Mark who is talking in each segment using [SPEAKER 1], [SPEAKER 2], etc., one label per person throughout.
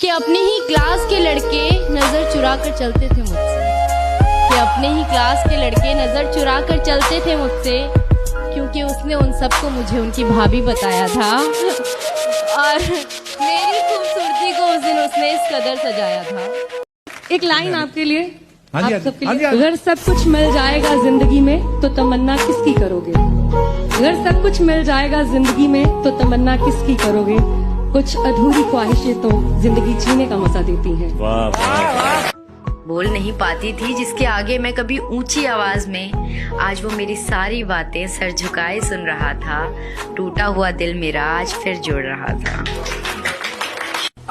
[SPEAKER 1] कि अपने ही क्लास के लड़के नजर चुरा कर चलते थे मुझसे, कि अपने ही क्लास के लड़के नजर चुरा कर चलते थे मुझसे, क्योंकि उसने उन सबको मुझे उनकी भाभी बताया था और मेरी खूबसूरती को उस दिन उसने इस कदर सजाया था।
[SPEAKER 2] एक लाइन आपके लिए,
[SPEAKER 3] हाँ
[SPEAKER 2] आप
[SPEAKER 3] जी,
[SPEAKER 2] सबके
[SPEAKER 3] हाँ जी,
[SPEAKER 2] लिए।
[SPEAKER 3] हाँ जी।
[SPEAKER 2] अगर सब कुछ मिल जाएगा जिंदगी में तो तमन्ना किसकी करोगे? अगर सब कुछ मिल जाएगा जिंदगी में तो तमन्ना किसकी करोगे? कुछ अधूरी ख्वाहिशें तो जिंदगी जीने का मजा देती हैं।
[SPEAKER 3] वाह वाह।
[SPEAKER 4] बोल नहीं पाती थी जिसके आगे मैं कभी ऊंची आवाज में, आज वो मेरी सारी बातें सर झुकाए सुन रहा था। टूटा हुआ दिल मेरा आज फिर जुड़ रहा था।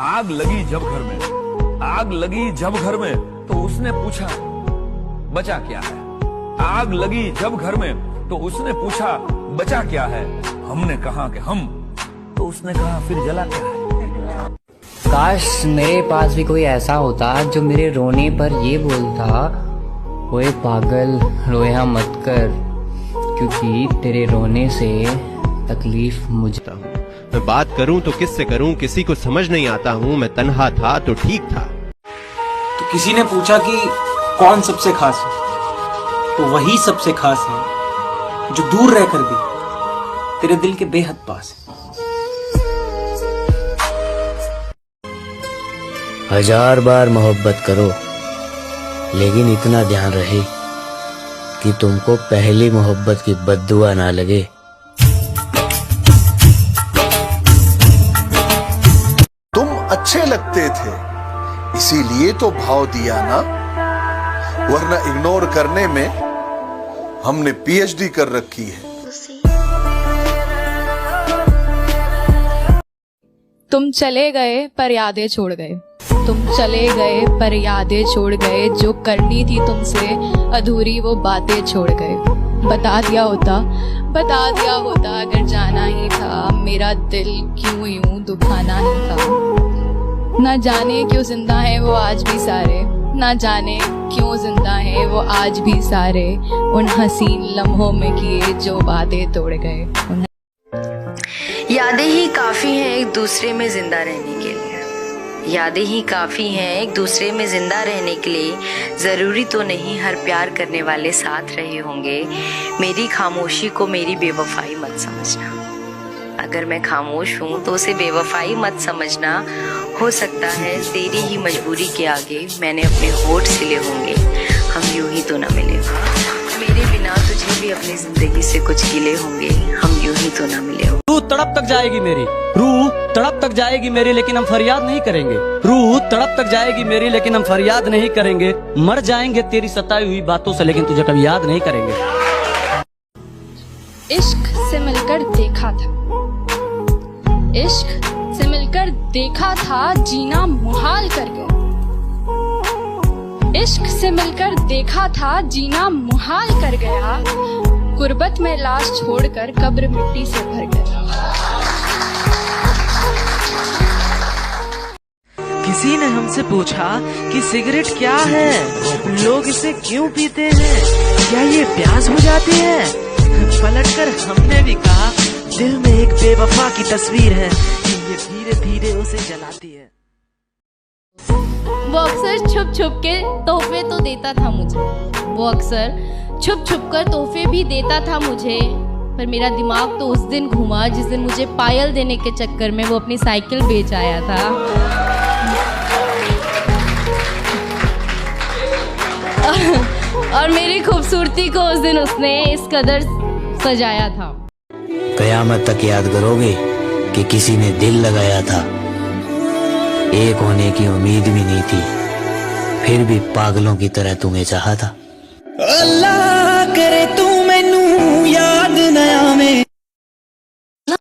[SPEAKER 5] आग लगी जब घर में, आग लगी जब घर में, तो उसने पूछा बचा क्या है। आग लगी जब घर में, तो उसने पूछा बचा क्या है। हमने कहा कि हम, तो उसने कहा फिर जला क्या है।
[SPEAKER 6] काश मेरे पास भी कोई ऐसा होता जो मेरे रोने पर ये बोलता, ओए पागल रोया मत कर, क्योंकि तेरे रोने से तकलीफ मुझे।
[SPEAKER 7] मैं बात करूं तो किससे करूं, किसी को समझ नहीं आता हूं। मैं तन्हा था तो ठीक था।
[SPEAKER 8] तो किसी ने पूछा कि कौन सबसे खास है, तो वही सबसे खास है जो दूर रहकर भी तेरे दिल के बेहद पास है।
[SPEAKER 6] 1000 बार मोहब्बत करो, लेकिन इतना ध्यान रहे कि तुमको पहली मोहब्बत की बद्दुआ ना लगे।
[SPEAKER 9] तुम अच्छे लगते थे इसीलिए तो भाव दिया ना, वरना इग्नोर करने में हमने पीएचडी कर रखी है।
[SPEAKER 1] तुम चले गए पर यादें छोड़ गए, तुम चले गए पर यादें छोड़ गए, जो करनी थी तुमसे अधूरी वो बातें छोड़ गए। बता दिया होता अगर जाना ही था, मेरा दिल क्यों यूं दुखाना ही था। ना जाने क्यों जिंदा है वो आज भी सारे, ना जाने क्यों जिंदा है वो आज भी सारे, उन हसीन लम्हों में किए जो वादे तोड़ गए।
[SPEAKER 4] यादें ही काफी हैं एक दूसरे में जिंदा रहने के लिए, यादें ही काफी हैं एक दूसरे में जिंदा रहने के लिए। जरूरी तो नहीं हर प्यार करने वाले साथ रहे होंगे। मेरी खामोशी को मेरी बेवफाई मत समझना, अगर मैं खामोश हूँ तो उसे बेवफाई मत समझना। हो सकता है तेरी ही मजबूरी के आगे मैंने अपने होठ सिले होंगे, हम यूं ही तो न मिले। मेरे बिना तुझे भी अपनी जिंदगी से कुछ गिले होंगे, हम यूं ही तो न मिले।
[SPEAKER 8] रूह तड़प तक जाएगी मेरी, रूह तड़प तक जाएगी मेरी, लेकिन हम फरियाद नहीं करेंगे। रूह तड़प तक जाएगी मेरी, लेकिन हम फरियाद नहीं करेंगे। मर जाएंगे तेरी सताई हुई बातों से, लेकिन तुझे कभी याद नहीं करेंगे।
[SPEAKER 1] इश्क से मिलकर देखा था, इश्क से मिलकर देखा था, जीना मुहाल कर गए। इश्क से मिलकर देखा था, जीना मुहाल कर गया। गुर्बत में लाश छोड़कर कब्र मिट्टी से भर गया।
[SPEAKER 10] किसी ने हमसे पूछा कि सिगरेट क्या है, लोग इसे क्यों पीते हैं, क्या ये प्यास बुझाती है। पलटकर हमने भी कहा, दिल में एक बेवफा की तस्वीर है, ये धीरे धीरे उसे जलाती है।
[SPEAKER 1] वो अक्सर छुप छुप के तोहफे तो देता था मुझे, वो अक्सर छुप छुप कर तोहफे भी देता था मुझे, पर मेरा दिमाग तो उस दिन घूमा जिस दिन मुझे पायल देने के चक्कर में वो अपनी साइकिल बेच आया था। और मेरी खूबसूरती को उस दिन उसने इस कदर सजाया था।
[SPEAKER 6] कयामत तक याद करोगे कि किसी ने दिल लगाया था, एक होने की उम्मीद भी नहीं थी, फिर भी पागलों की तरह तुम्हें चाहा था।
[SPEAKER 10] अल्लाह करे तू मैनू याद न आवे,